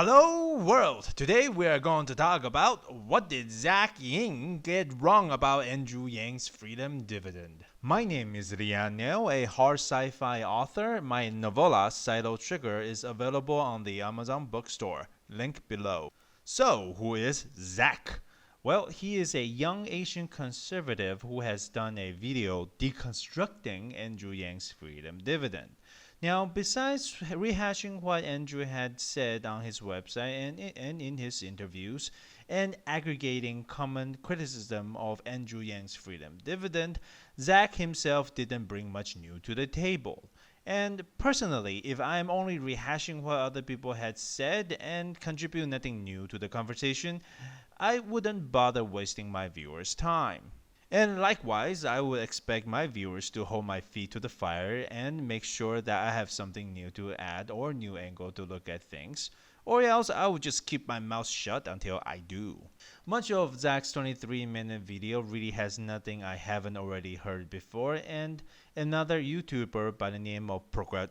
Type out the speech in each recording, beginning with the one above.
Hello world! Today we are going to talk about what did Zach Ying get wrong about Andrew Yang's freedom dividend. My name is Rian Neo, a hard sci-fi author. My novella, Cyto Trigger, is available on the Amazon bookstore. Link below. So, who is Zach? Well, he is a young Asian conservative who has done a video deconstructing Andrew Yang's freedom dividend. Now, besides rehashing what Andrew had said on his website and in his interviews, and aggregating common criticism of Andrew Yang's freedom dividend, Zach himself didn't bring much new to the table. And personally, if I'm only rehashing what other people had said and contribute nothing new to the conversation, I wouldn't bother wasting my viewers' time. And likewise, I would expect my viewers to hold my feet to the fire and make sure that I have something new to add or new angle to look at things, or else I would just keep my mouth shut until I do. Much of Zach's 23-minute video really has nothing I haven't already heard before, and another YouTuber by the name of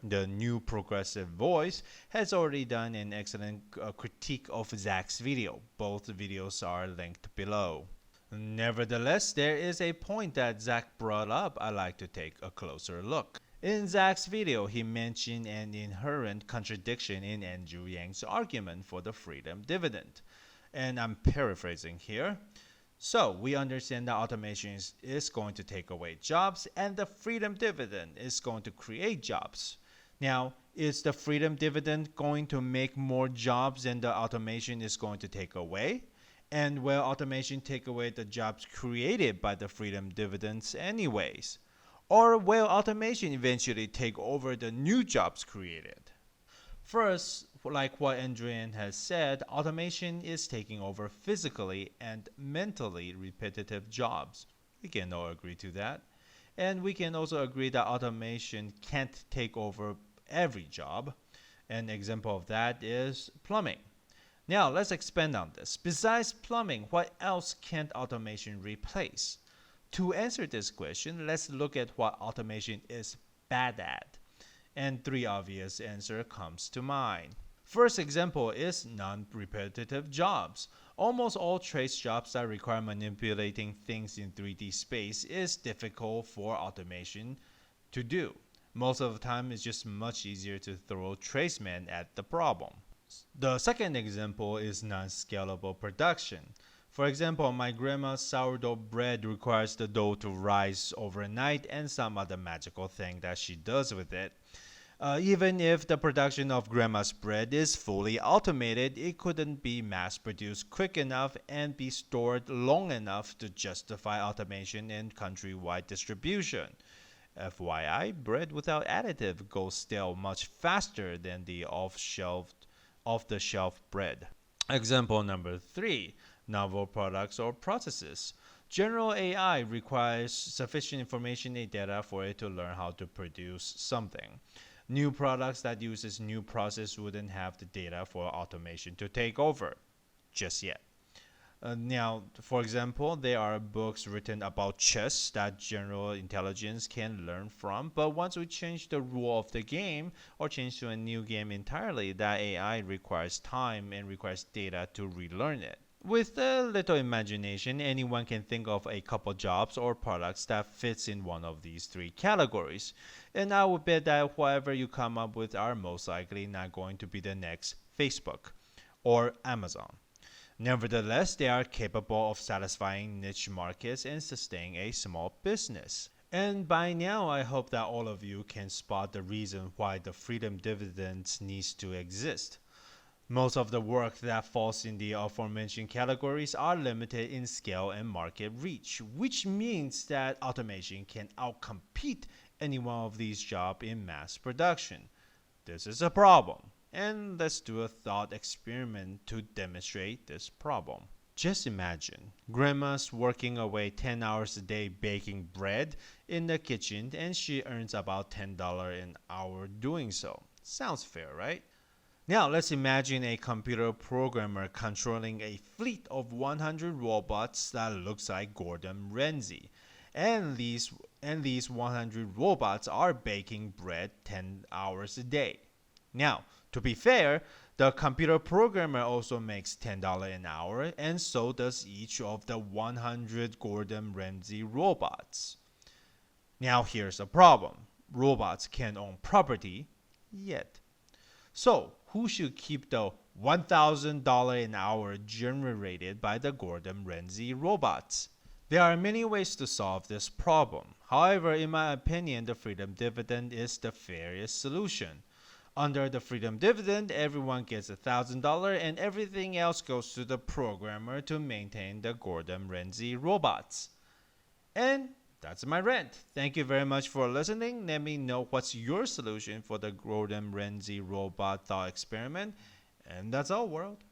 the New Progressive Voice has already done an excellent critique of Zach's video. Both videos are linked below. Nevertheless, there is a point that Zach brought up I'd like to take a closer look. In Zach's video, he mentioned an inherent contradiction in Andrew Yang's argument for the freedom dividend. And I'm paraphrasing here. So, we understand that automation is going to take away jobs and the freedom dividend is going to create jobs. Now, is the freedom dividend going to make more jobs than the automation is going to take away? And will automation take away the jobs created by the freedom dividends anyways? Or will automation eventually take over the new jobs created? First, like what Andrian has said, automation is taking over physically and mentally repetitive jobs. We can all agree to that. And we can also agree that automation can't take over every job. An example of that is plumbing. Now, let's expand on this. Besides plumbing, what else can't automation replace? To answer this question, let's look at what automation is bad at. And three obvious answers comes to mind. First example is non-repetitive jobs. Almost all trace jobs that require manipulating things in 3D space is difficult for automation to do. Most of the time, it's just much easier to throw traceman at the problem. The second example is non-scalable production. For example, my grandma's sourdough bread requires the dough to rise overnight and some other magical thing that she does with it. Even if the production of grandma's bread is fully automated, it couldn't be mass-produced quick enough and be stored long enough to justify automation and countrywide distribution. FYI, bread without additive goes stale much faster than the off-the-shelf bread. Example number 3, novel products or processes. General AI requires sufficient information and data for it to learn how to produce something. New products that uses new process wouldn't have the data for automation to take over just yet. Now, for example, there are books written about chess that general intelligence can learn from, but once we change the rule of the game or change to a new game entirely, that AI requires time and requires data to relearn it. With a little imagination, anyone can think of a couple jobs or products that fits in one of these three categories. And I would bet that whatever you come up with are most likely not going to be the next Facebook or Amazon. Nevertheless, they are capable of satisfying niche markets and sustaining a small business. And by now, I hope that all of you can spot the reason why the freedom dividends needs to exist. Most of the work that falls in the aforementioned categories are limited in scale and market reach, which means that automation can outcompete any one of these jobs in mass production. This is a problem. And let's do a thought experiment to demonstrate this problem. Just imagine, grandma's working away 10 hours a day baking bread in the kitchen and she earns about $10 an hour doing so. Sounds fair, right? Now let's imagine a computer programmer controlling a fleet of 100 robots that looks like Gordon Ramsay. And these 100 robots are baking bread 10 hours a day. Now, to be fair, The computer programmer also makes $10 an hour, and so does each of the 100 Gordon Ramsay robots. Now here's the problem. Robots can't own property yet. So, who should keep the $1,000 an hour generated by the Gordon Ramsay robots? There are many ways to solve this problem. However, in my opinion, the freedom dividend is the fairest solution. Under the freedom dividend, everyone gets $1,000 and everything else goes to the programmer to maintain the Gordon Ramsay robots. And that's my rant. Thank you very much for listening. Let me know what's your solution for the Gordon Ramsay robot thought experiment. And that's all, world.